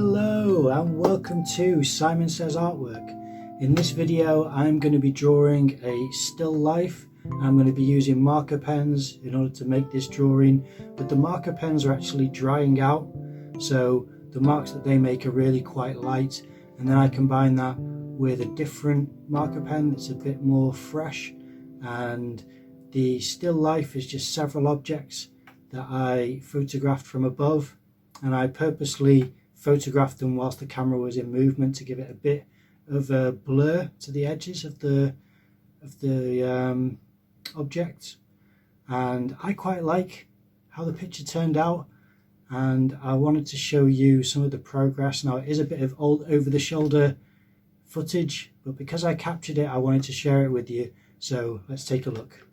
Hello and welcome to Simon Says Artwork. In this video I'm going to be drawing a still life. I'm going to be using marker pens in order to make this drawing, but the marker pens are actually drying out, so the marks that they make are really quite light, and then I combine that with a different marker pen that's a bit more fresh, and the still life is just several objects that I photographed from above, and I purposely photographed them whilst the camera was in movement to give it a bit of a blur to the edges of the objects. And I quite like how the picture turned out, and I wanted to show you some of the progress. Now, it is a bit of old over the shoulder footage, but because I captured it I wanted to share it with you, so let's take a look.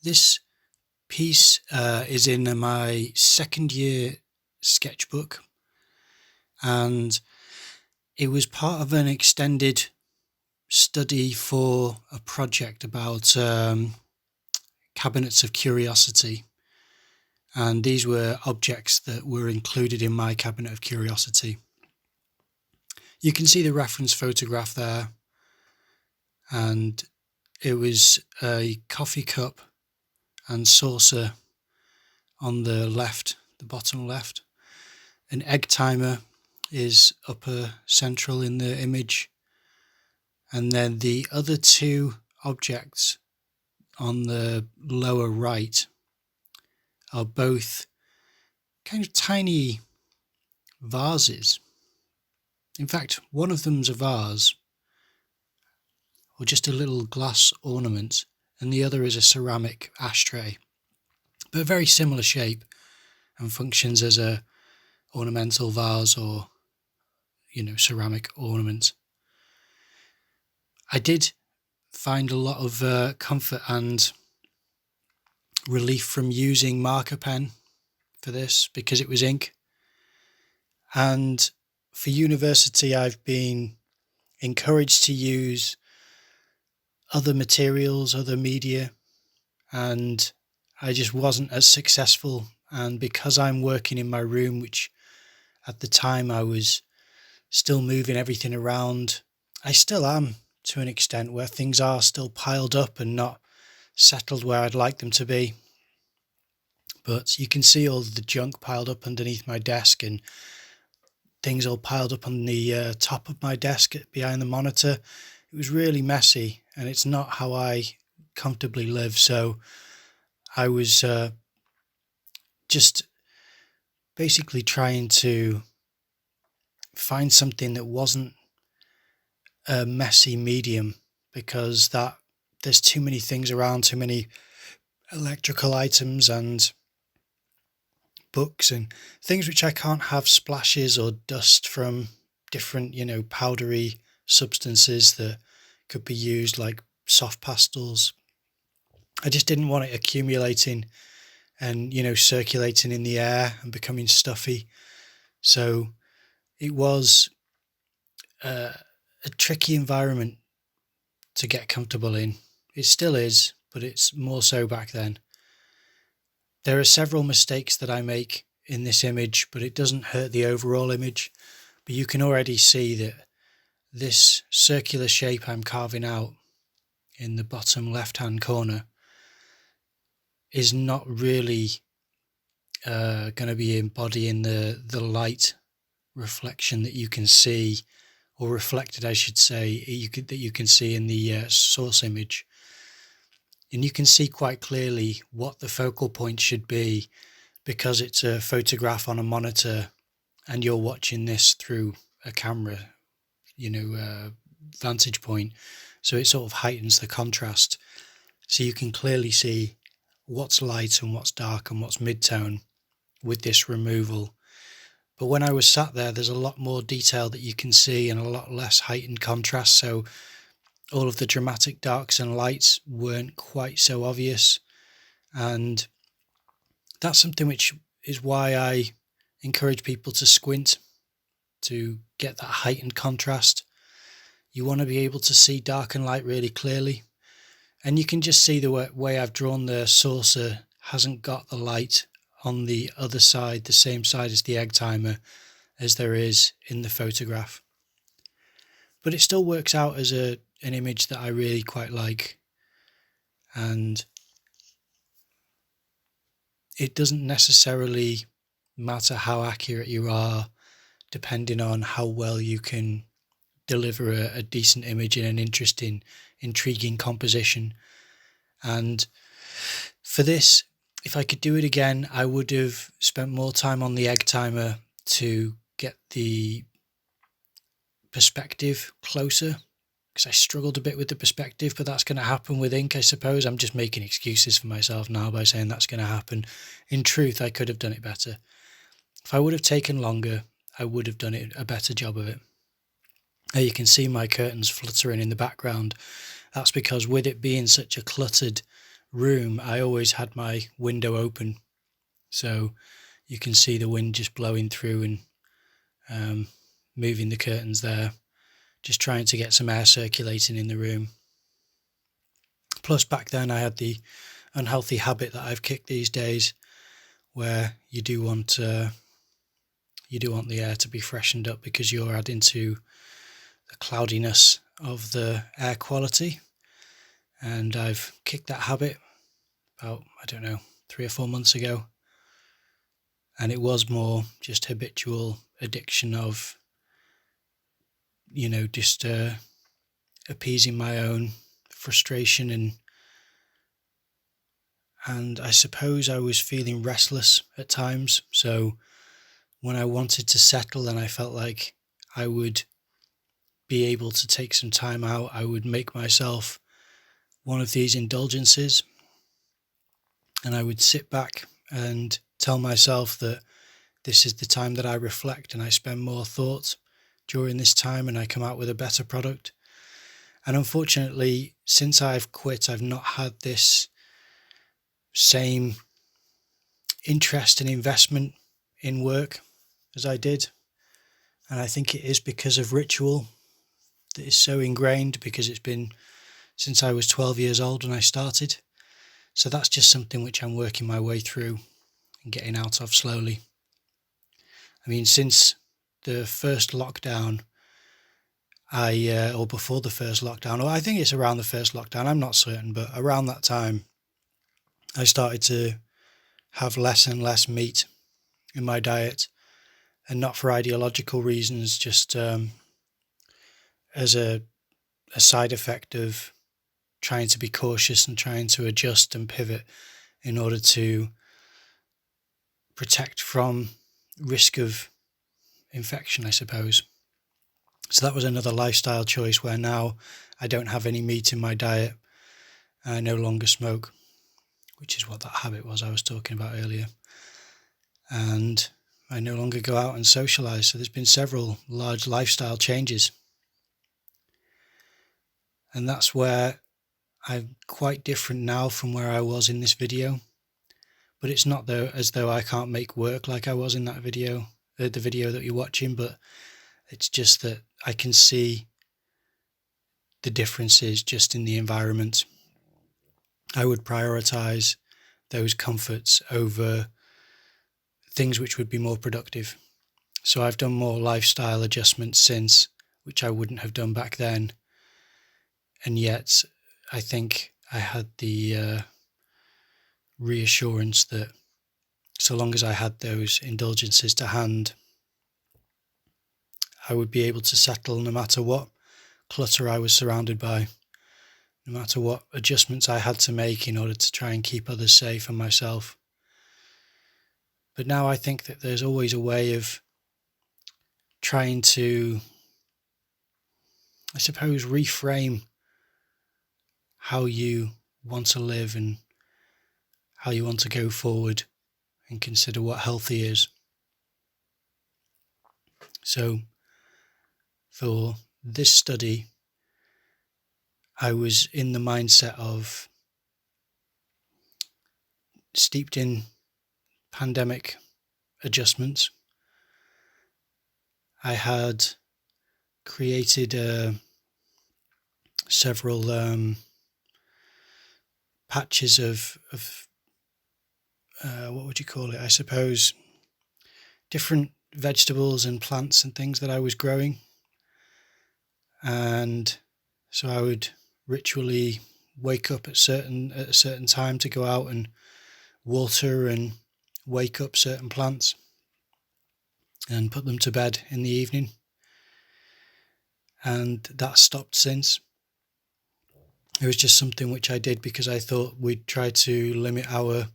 This piece is in my second year sketchbook, and it was part of an extended study for a project about cabinets of curiosity, and these were objects that were included in my cabinet of curiosity. You can see the reference photograph there, and it was a coffee cup and saucer on the left, the bottom left. An egg timer is upper central in the image, and then the other two objects on the lower right are both kind of tiny vases. In fact, one of them's a vase, or just a little glass ornament, and the other is a ceramic ashtray, but a very similar shape and functions as a ornamental vase or, ceramic ornament. I did find a lot of comfort and relief from using marker pen for this because it was ink. And for university, I've been encouraged to use other materials, other media, and I just wasn't as successful. And because I'm working in my room, which at the time I was still moving everything around, I still am to an extent, where things are still piled up and not settled where I'd like them to be. But you can see all the junk piled up underneath my desk, and things all piled up on the top of my desk behind the monitor. It was really messy, and it's not how I comfortably live. So I was just basically trying to find something that wasn't a messy medium, because there's too many things around, too many electrical items and books and things which I can't have splashes or dust from different, powdery substances that could be used, like soft pastels. I just didn't want it accumulating and, circulating in the air and becoming stuffy. So it was a tricky environment to get comfortable in. It still is, but it's more so back then. There are several mistakes that I make in this image, but it doesn't hurt the overall image. But you can already see that this circular shape I'm carving out in the bottom left-hand corner is not really going to be embodying the light reflection that you can see, or reflected, I should say, that you can see in the source image. And you can see quite clearly what the focal point should be, because it's a photograph on a monitor and you're watching this through a camera, vantage point. So it sort of heightens the contrast. So you can clearly see what's light and what's dark and what's mid-tone with this removal. But when I was sat there, there's a lot more detail that you can see and a lot less heightened contrast. So all of the dramatic darks and lights weren't quite so obvious. And that's something which is why I encourage people to squint to get that heightened contrast. You want to be able to see dark and light really clearly. And you can just see the way I've drawn the saucer hasn't got the light on the other side, the same side as the egg timer, as there is in the photograph. But it still works out as an image that I really quite like, and it doesn't necessarily matter how accurate you are, depending on how well you can deliver a decent image in an interesting, intriguing composition. And for this, if I could do it again, I would have spent more time on the egg timer to get the perspective closer, because I struggled a bit with the perspective, but that's going to happen with ink, I suppose. I'm just making excuses for myself now by saying that's going to happen. In truth, I could have done it better. If I would have taken longer, I would have done a better job of it. Now you can see my curtains fluttering in the background. That's because with it being such a cluttered room, I always had my window open. So you can see the wind just blowing through and moving the curtains there, just trying to get some air circulating in the room. Plus back then I had the unhealthy habit that I've kicked these days, where you do want the air to be freshened up, because you're adding to the cloudiness of the air quality. And I've kicked that habit about, 3 or 4 months ago. And it was more just habitual addiction of, just appeasing my own frustration, and I suppose I was feeling restless at times. So when I wanted to settle and I felt like I would be able to take some time out, I would make myself one of these indulgences, and I would sit back and tell myself that this is the time that I reflect and I spend more thought during this time, and I come out with a better product. And unfortunately, since I've quit, I've not had this same interest and investment in work as I did. And I think it is because of ritual that is so ingrained, because it's been since I was 12 years old when I started. So that's just something which I'm working my way through and getting out of slowly. I mean, since the first lockdown, or before the first lockdown, or I think it's around the first lockdown, I'm not certain, but around that time, I started to have less and less meat in my diet, and not for ideological reasons, just as a side effect of trying to be cautious and trying to adjust and pivot in order to protect from risk of infection, I suppose. So that was another lifestyle choice, where now I don't have any meat in my diet. I no longer smoke, which is what that habit was I was talking about earlier. And I no longer go out and socialise. So there's been several large lifestyle changes. And that's where I'm quite different now from where I was in this video. But it's not as though I can't make work like I was in that video, the video that you're watching, but it's just that I can see the differences just in the environment. I would prioritise those comforts over things which would be more productive. So I've done more lifestyle adjustments since, which I wouldn't have done back then. And yet I think I had the reassurance that so long as I had those indulgences to hand, I would be able to settle no matter what clutter I was surrounded by, no matter what adjustments I had to make in order to try and keep others safe and myself. But now I think that there's always a way of trying to, I suppose, reframe how you want to live and how you want to go forward, and consider what healthy is. So for this study, I was in the mindset of steeped in pandemic adjustments. I had created several patches of what would you call it? I suppose different vegetables and plants and things that I was growing. And so I would ritually wake up at a certain time to go out and water and wake up certain plants and put them to bed in the evening. And that stopped since. It was just something which I did because I thought we'd try to limit our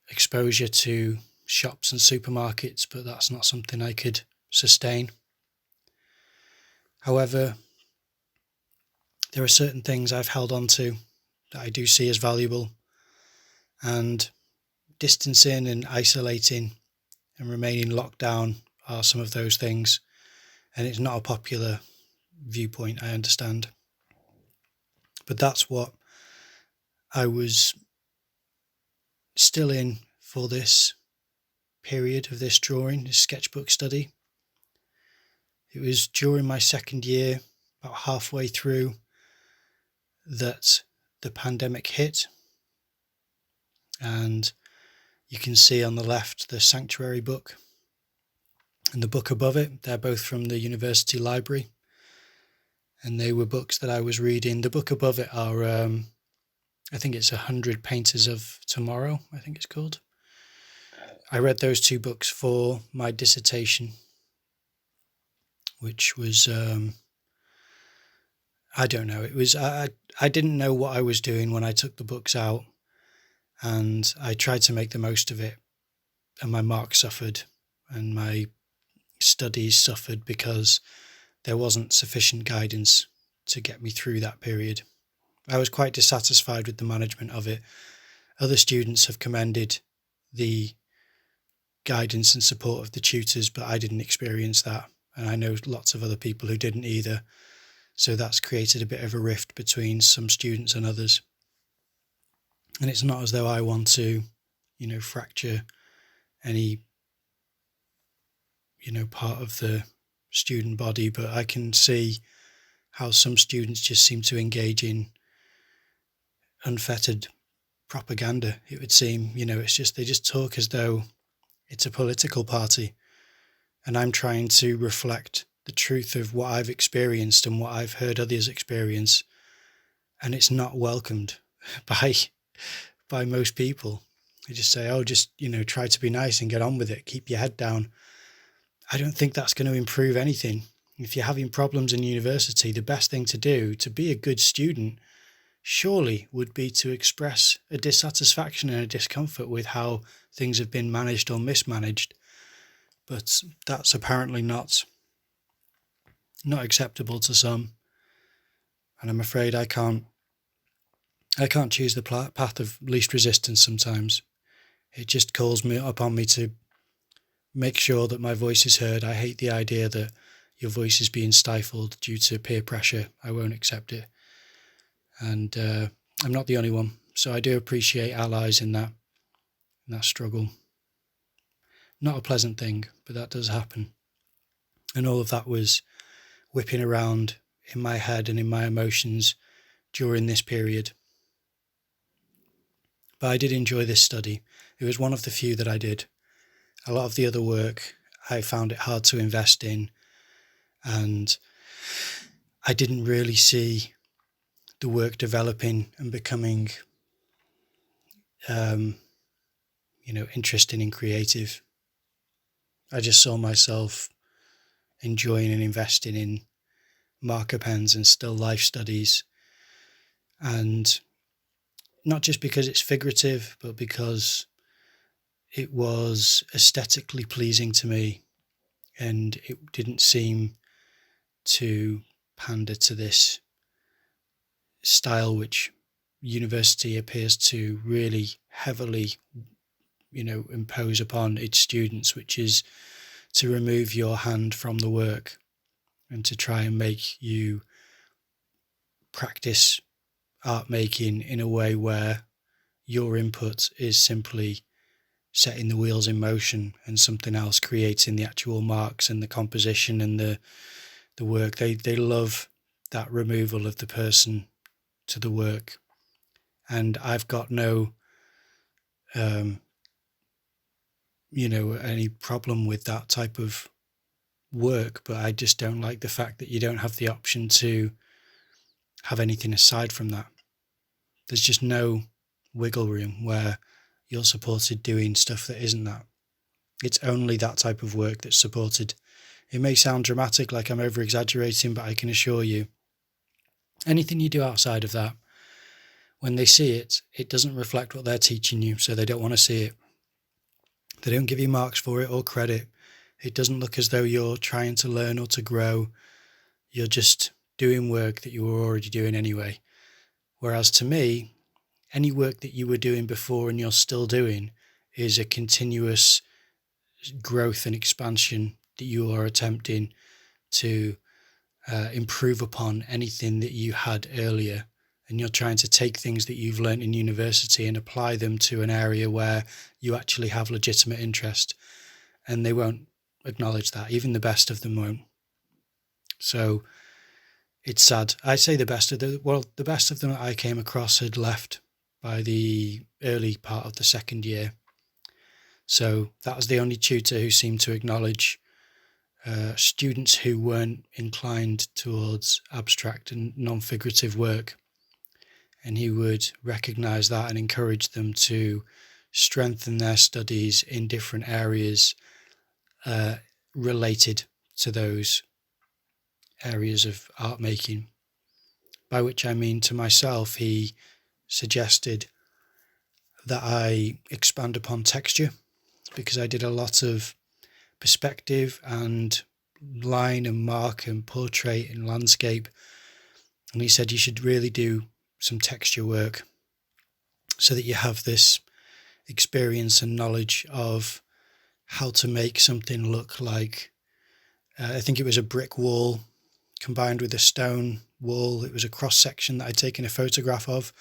exposure to shops and supermarkets, but that's not something I could sustain. However, there are certain things I've held on to that I do see as valuable, and distancing and isolating and remaining locked down are some of those things. And it's not a popular viewpoint, I understand. But that's what I was still in for this period of this drawing, this sketchbook study. It was during my second year, about halfway through, that the pandemic hit. And you can see on the left the Sanctuary book and the book above it. They're both from the university library, and they were books that I was reading. The book above it are, I think it's 100 Painters of Tomorrow, I think it's called. I read those two books for my dissertation, which was, I don't know, it was, I didn't know what I was doing when I took the books out, and I tried to make the most of it, and my marks suffered, and my studies suffered because there wasn't sufficient guidance to get me through that period. I was quite dissatisfied with the management of it. Other students have commended the guidance and support of the tutors, but I didn't experience that. And I know lots of other people who didn't either. So that's created a bit of a rift between some students and others. And it's not as though I want to, fracture any, part of the student body, but I can see how some students just seem to engage in unfettered propaganda, it would seem. It's just, they just talk as though it's a political party. And I'm trying to reflect the truth of what I've experienced and what I've heard others experience. And it's not welcomed by most people. They just say, oh, just, try to be nice and get on with it. Keep your head down. I don't think that's going to improve anything. If you're having problems in university, the best thing to do to be a good student surely would be to express a dissatisfaction and a discomfort with how things have been managed or mismanaged. But that's apparently not acceptable to some. And I'm afraid I can't choose the path of least resistance sometimes. It just calls me upon me to make sure that my voice is heard. I hate the idea that your voice is being stifled due to peer pressure. I won't accept it. And I'm not the only one. So I do appreciate allies in that struggle. Not a pleasant thing, but that does happen. And all of that was whipping around in my head and in my emotions during this period. But I did enjoy this study. It was one of the few that I did. A lot of the other work, I found it hard to invest in, and I didn't really see the work developing and becoming, interesting and creative. I just saw myself enjoying and investing in marker pens and still life studies, and not just because it's figurative, but because it was aesthetically pleasing to me, and it didn't seem to pander to this style which university appears to really heavily, impose upon its students, which is to remove your hand from the work and to try and make you practice art making in a way where your input is simply setting the wheels in motion and something else creating the actual marks and the composition and the work. They love that removal of the person to the work. And I've got no any problem with that type of work, but I just don't like the fact that you don't have the option to have anything aside from that. There's just no wiggle room where you're supported doing stuff that isn't that. It's only that type of work that's supported. It may sound dramatic, like I'm over exaggerating, but I can assure you, anything you do outside of that, when they see it, it doesn't reflect what they're teaching you, so they don't want to see it. They don't give you marks for it or credit. It doesn't look as though you're trying to learn or to grow. You're just doing work that you were already doing anyway. Whereas to me, any work that you were doing before and you're still doing is a continuous growth and expansion that you are attempting to improve upon anything that you had earlier. And you're trying to take things that you've learned in university and apply them to an area where you actually have legitimate interest. And they won't acknowledge that. Even the best of them won't. So it's sad. I say the best of the best of them that I came across had left by the early part of the second year. So that was the only tutor who seemed to acknowledge students who weren't inclined towards abstract and non-figurative work. And he would recognise that and encourage them to strengthen their studies in different areas related to those areas of art making. By which I mean, to myself, he suggested that I expand upon texture, because I did a lot of perspective and line and mark and portrait and landscape. And he said you should really do some texture work so that you have this experience and knowledge of how to make something look like, I think it was a brick wall combined with a stone wall. It was a cross section that I'd taken a photograph of,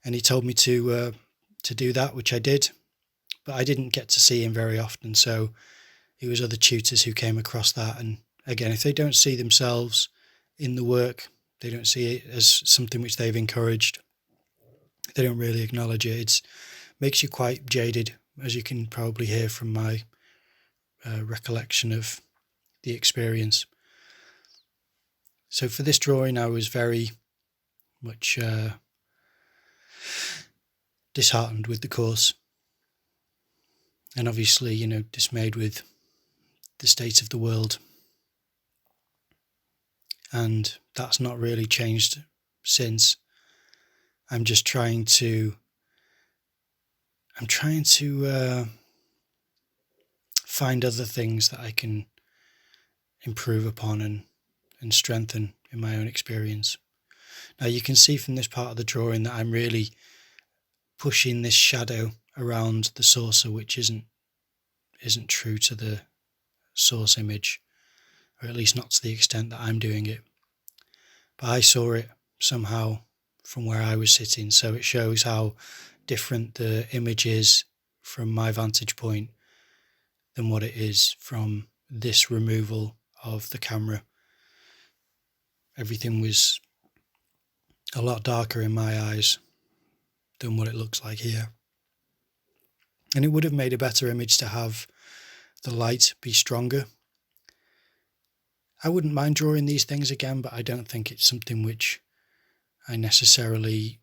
and he told me to do that, which I did, but I didn't get to see him very often. So it was other tutors who came across that. And again, if they don't see themselves in the work, they don't see it as something which they've encouraged, they don't really acknowledge it. It makes you quite jaded, as you can probably hear from my recollection of the experience. So for this drawing, I was very much disheartened with the course, and obviously, dismayed with the state of the world. And that's not really changed since. I'm trying to find other things that I can improve upon and strengthen in my own experience. Now you can see from this part of the drawing that I'm really pushing this shadow around the saucer, which isn't true to the source image, or at least not to the extent that I'm doing it. But I saw it somehow from where I was sitting, so it shows how different the image is from my vantage point than what it is from this removal of the camera. Everything was a lot darker in my eyes than what it looks like here. And it would have made a better image to have the light be stronger. I wouldn't mind drawing these things again, but I don't think it's something which I necessarily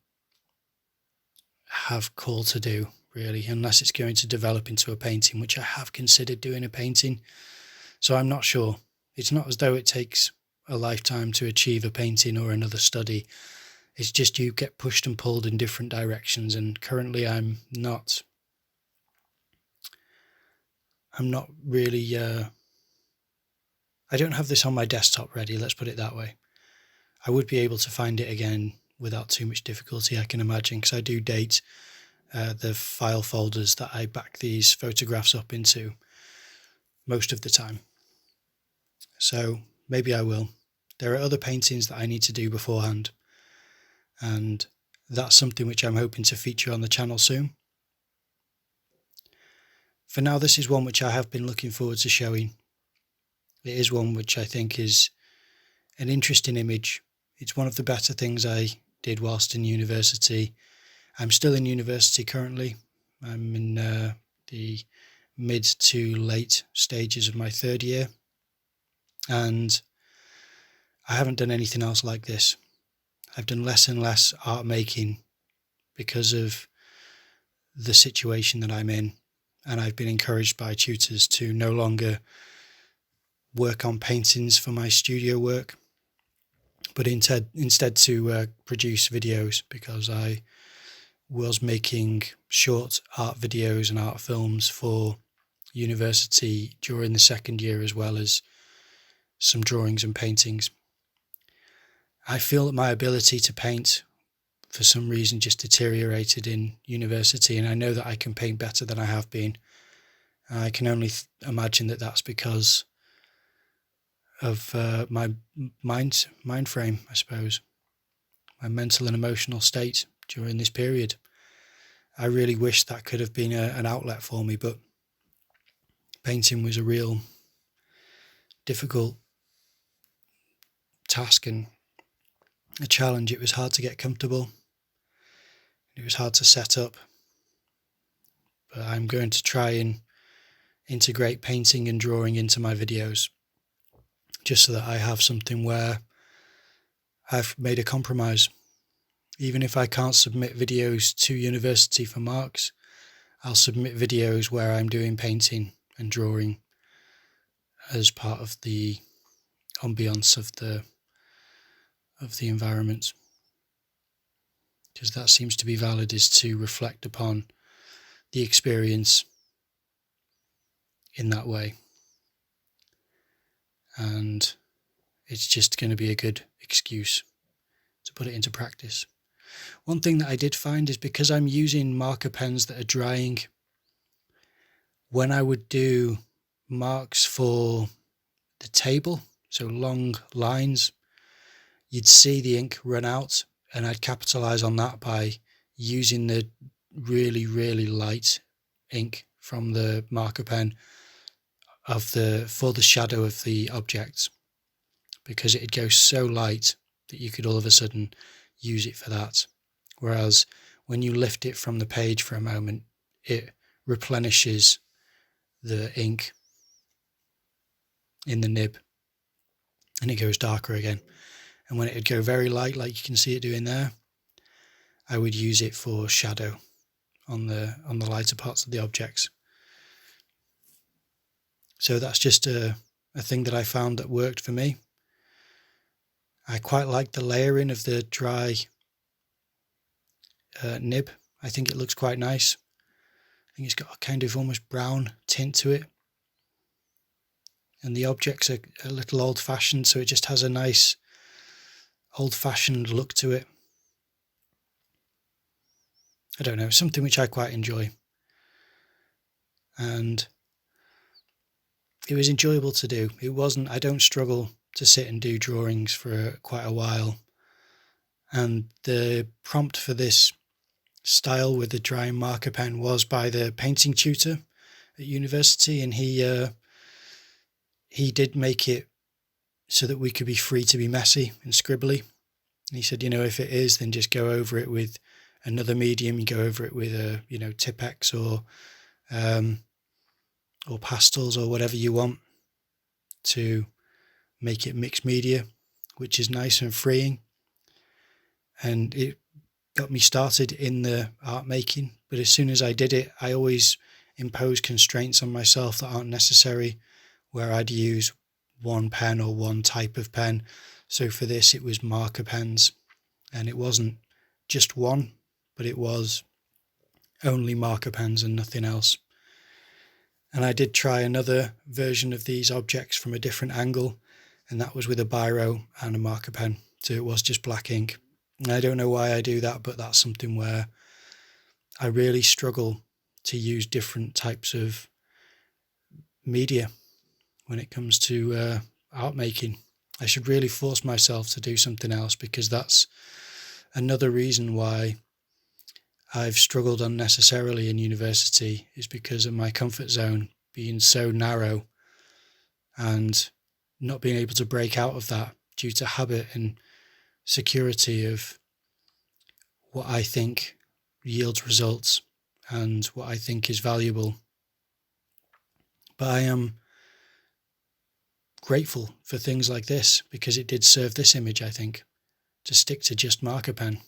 have call to do, really, unless it's going to develop into a painting, which I have considered doing a painting. So I'm not sure. It's not as though it takes a lifetime to achieve a painting or another study. It's just you get pushed and pulled in different directions, and currently I'm not really I don't have this on my desktop ready, let's put it that way. I would be able to find it again without too much difficulty, I can imagine, because I do date the file folders that I back these photographs up into most of the time. So maybe I will. There are other paintings that I need to do beforehand, and that's something which I'm hoping to feature on the channel soon. For now, this is one which I have been looking forward to showing. It is one which I think is an interesting image. It's one of the better things I did whilst in university. I'm still in university currently. I'm in the mid to late stages of my third year, and I haven't done anything else like this. I've done less and less art making because of the situation that I'm in, and I've been encouraged by tutors to no longer work on paintings for my studio work, but instead to produce videos, because I was making short art videos and art films for university during the second year, as well as some drawings and paintings. I feel that my ability to paint for some reason just deteriorated in university, and I know that I can paint better than I have been. I can only imagine that that's because of my mind frame, I suppose, my mental and emotional state during this period. I really wish that could have been an outlet for me, but painting was a real difficult task and a challenge. It was hard to get comfortable. It was hard to set up. But I'm going to try and integrate painting and drawing into my videos, just so that I have something where I've made a compromise. Even if I can't submit videos to university for marks, I'll submit videos where I'm doing painting and drawing as part of the ambience of the environment, because that seems to be valid, is to reflect upon the experience in that way. And it's just going to be a good excuse to put it into practice. One thing that I did find is, because I'm using marker pens that are drying, when I would do marks for the table, so long lines, you'd see the ink run out, and I'd capitalize on that by using the really, really light ink from the marker pen for the shadow of the objects, because it'd go so light that you could all of a sudden use it for that. Whereas when you lift it from the page for a moment, it replenishes the ink in the nib and it goes darker again. And when it would go very light, like you can see it doing there, I would use it for shadow on the lighter parts of the objects. So that's just a thing that I found that worked for me. I quite like the layering of the dry nib. I think it looks quite nice. I think it's got a kind of almost brown tint to it. And the objects are a little old-fashioned, so it just has a nice old-fashioned look to it. I don't know, something which I quite enjoy. And it was enjoyable to do. I don't struggle to sit and do drawings for quite a while. And the prompt for this style with the drying marker pen was by the painting tutor at university, and he did make it so that we could be free to be messy and scribbly. And he said, if it is, then just go over it with another medium. You go over it with Tipex or pastels or whatever you want to make it mixed media, which is nice and freeing. And it got me started in the art making. But as soon as I did it, I always impose constraints on myself that aren't necessary, where I'd use one pen or one type of pen. So for this, it was marker pens, and it wasn't just one, but it was only marker pens and nothing else. And I did try another version of these objects from a different angle, and that was with a biro and a marker pen. So it was just black ink. And I don't know why I do that, but that's something where I really struggle to use different types of media when it comes to art making. I should really force myself to do something else, because that's another reason why I've struggled unnecessarily in university, is because of my comfort zone being so narrow and not being able to break out of that due to habit and security of what I think yields results and what I think is valuable. But I am grateful for things like this because it did serve this image, I think, to stick to just marker pen.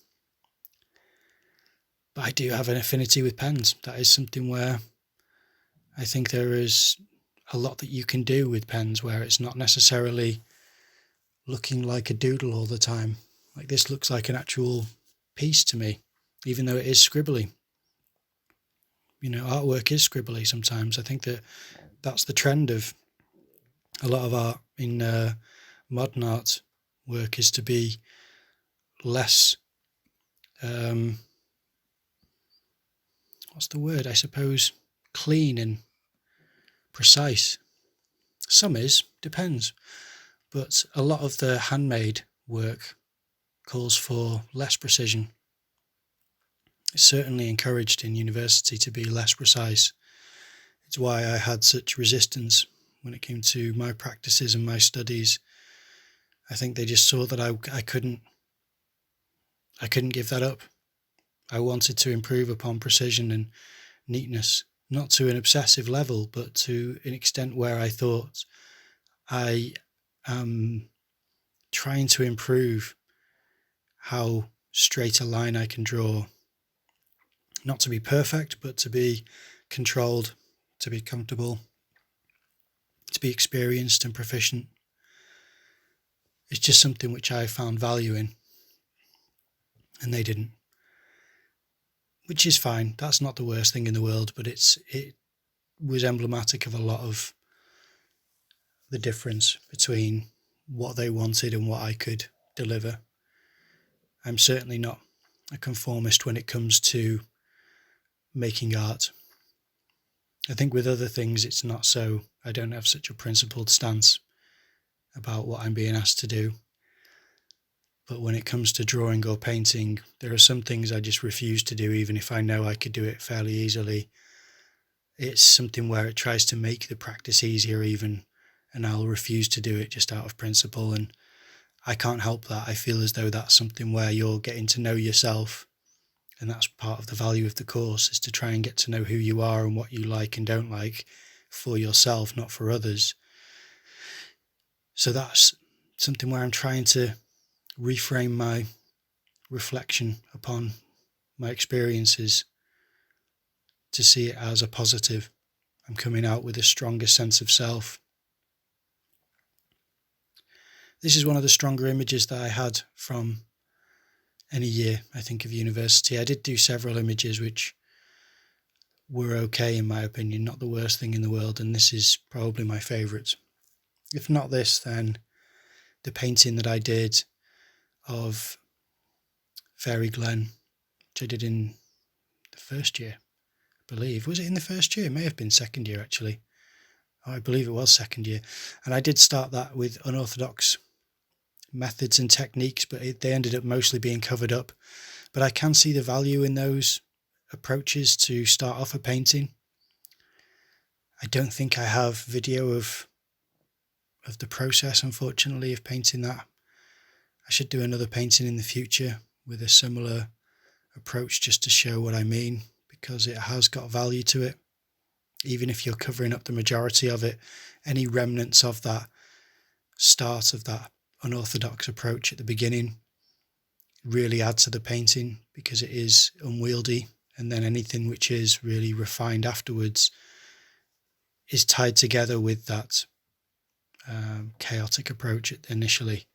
But I do have an affinity with pens. That is something where I think there is a lot that you can do with pens where it's not necessarily looking like a doodle all the time. Like this looks like an actual piece to me, even though it is scribbly. You know, artwork is scribbly sometimes. I think that that's the trend of a lot of art in modern art work, is to be less, what's the word, I suppose, clean and precise. Some is, depends. But a lot of the handmade work calls for less precision. It's certainly encouraged in university to be less precise. It's why I had such resistance when it came to my practices and my studies. I think they just saw that I couldn't give that up. I wanted to improve upon precision and neatness, not to an obsessive level, but to an extent where I thought I am trying to improve how straight a line I can draw. Not to be perfect, but to be controlled, to be comfortable, to be experienced and proficient. It's just something which I found value in, and they didn't. Which is fine. That's not the worst thing in the world, but it was emblematic of a lot of the difference between what they wanted and what I could deliver. I'm certainly not a conformist when it comes to making art. I think with other things it's not so. I don't have such a principled stance about what I'm being asked to do. But when it comes to drawing or painting, there are some things I just refuse to do, even if I know I could do it fairly easily. It's something where it tries to make the practice easier even, and I'll refuse to do it just out of principle. And I can't help that. I feel as though that's something where you're getting to know yourself, and that's part of the value of the course, is to try and get to know who you are and what you like and don't like for yourself, not for others. So that's something where I'm trying to reframe my reflection upon my experiences to see it as a positive. I'm coming out with a stronger sense of self. This is one of the stronger images that I had from any year, I think, of university. I did do several images which were okay in my opinion, not the worst thing in the world, and this is probably my favourite. If not this, then the painting that I did of Fairy Glen, which I did in the first year, I believe. Was it in the first year? It may have been second year, actually. Oh, I believe it was second year. And I did start that with unorthodox methods and techniques, but they ended up mostly being covered up. But I can see the value in those approaches to start off a painting. I don't think I have video of the process, unfortunately, of painting that. I should do another painting in the future with a similar approach just to show what I mean, because it has got value to it. Even if you're covering up the majority of it, any remnants of that start of that unorthodox approach at the beginning really add to the painting, because it is unwieldy, and then anything which is really refined afterwards is tied together with that chaotic approach initially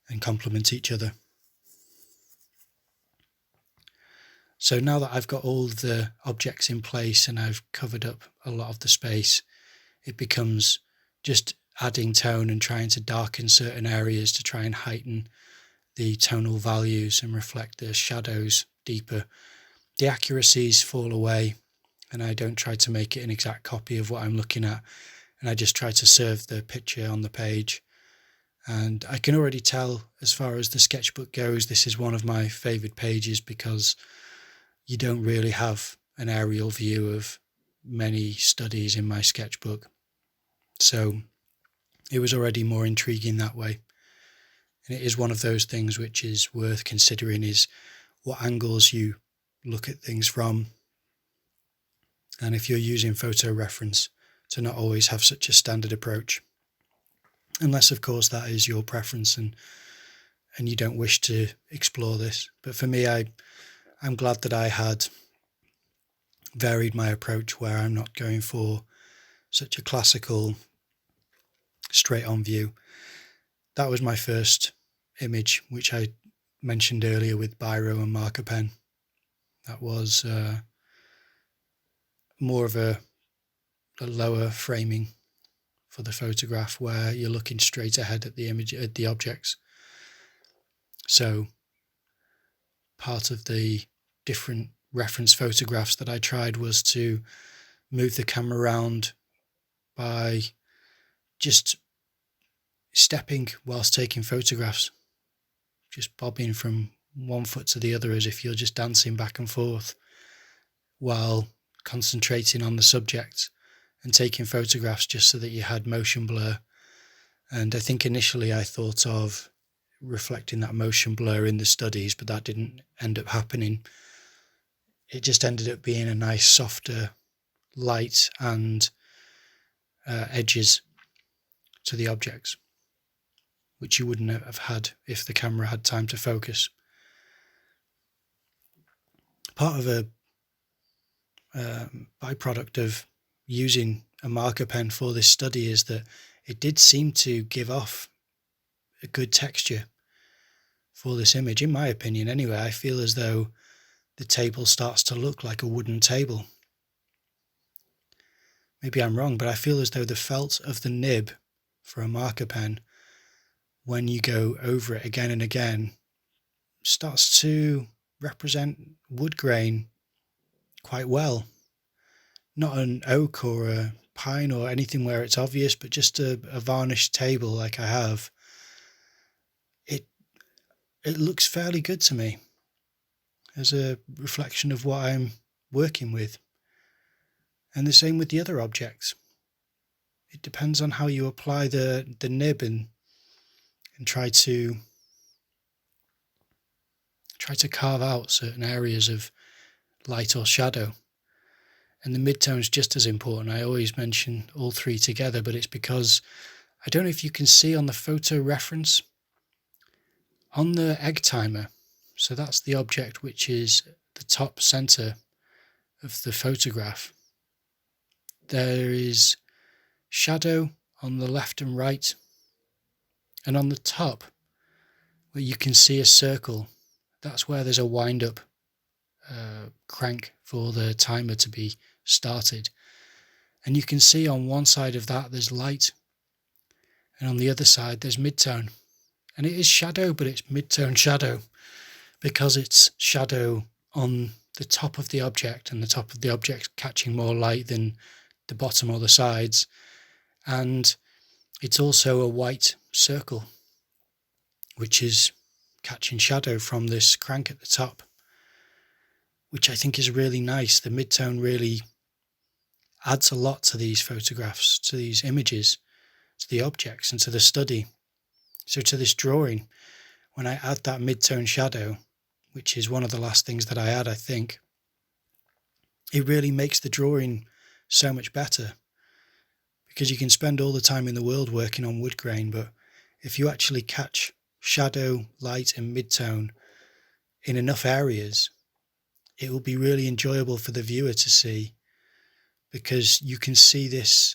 and complement each other. So now that I've got all the objects in place and I've covered up a lot of the space, it becomes just adding tone and trying to darken certain areas to try and heighten the tonal values and reflect the shadows deeper. The accuracies fall away, and I don't try to make it an exact copy of what I'm looking at, and I just try to serve the picture on the page. And I can already tell, as far as the sketchbook goes, this is one of my favourite pages, because you don't really have an aerial view of many studies in my sketchbook. So it was already more intriguing that way. And it is one of those things which is worth considering, is what angles you look at things from, and if you're using photo reference, to not always have such a standard approach, unless of course that is your preference and you don't wish to explore this. But for me, I'm glad that I had varied my approach, where I'm not going for such a classical straight on view. That was my first image, which I mentioned earlier with biro and marker pen. That was more of a lower framing for the photograph, where you're looking straight ahead at the image, at the objects. So part of the different reference photographs that I tried was to move the camera around by just stepping whilst taking photographs, just bobbing from one foot to the other as if you're just dancing back and forth while concentrating on the subject and taking photographs, just so that you had motion blur. And I think initially I thought of reflecting that motion blur in the studies, but that didn't end up happening. It just ended up being a nice softer light and edges to the objects, which you wouldn't have had if the camera had time to focus. Part of a byproduct of using a marker pen for this study is that it did seem to give off a good texture for this image, in my opinion anyway. I feel as though the table starts to look like a wooden table. Maybe I'm wrong, but I feel as though the felt of the nib for a marker pen, when you go over it again and again, starts to represent wood grain quite well. Not an oak or a pine or anything where it's obvious, but just a varnished table like I have. It looks fairly good to me as a reflection of what I'm working with. And the same with the other objects. It depends on how you apply the nib and try to carve out certain areas of light or shadow. And the midtone's just as important. I always mention all three together, but it's because I don't know if you can see on the photo reference, on the egg timer, so that's the object which is the top center of the photograph, there is shadow on the left and right, and on the top where you can see a circle, that's where there's a wind up crank for the timer to be started. And you can see on one side of that there's light, and on the other side there's midtone. And it is shadow, but it's midtone shadow, because it's shadow on the top of the object, and the top of the object catching more light than the bottom or the sides. And it's also a white circle, which is catching shadow from this crank at the top, which I think is really nice. The midtone really adds a lot to these photographs, to these images, to the objects and to the study. So to this drawing, when I add that midtone shadow, which is one of the last things that I add, I think, it really makes the drawing so much better, because you can spend all the time in the world working on wood grain, but if you actually catch shadow, light and midtone in enough areas, it will be really enjoyable for the viewer to see, because you can see this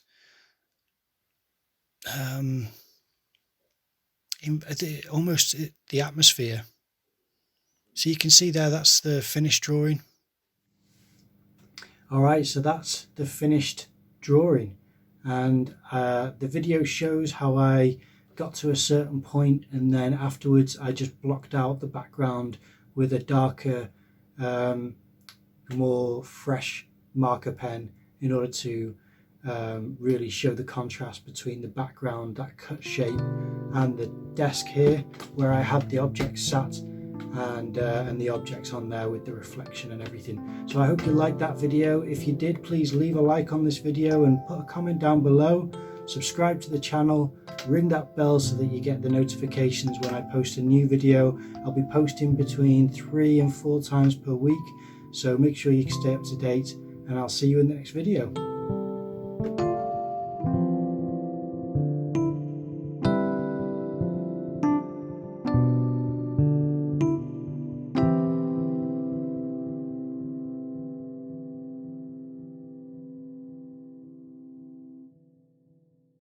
almost the atmosphere. So you can see there, that's the finished drawing. Alright, so that's the finished drawing, and the video shows how I got to a certain point, and then afterwards I just blocked out the background with a darker, more fresh marker pen in order to really show the contrast between the background, that cut shape, and the desk here where I had the objects sat, and the objects on there with the reflection and everything. So I hope you liked that video. If you did, please leave a like on this video and put a comment down below. Subscribe to the channel, ring that bell so that you get the notifications when I post a new video. I'll be posting between 3 and 4 times per week, so make sure you stay up to date. and I'll see you in the next video.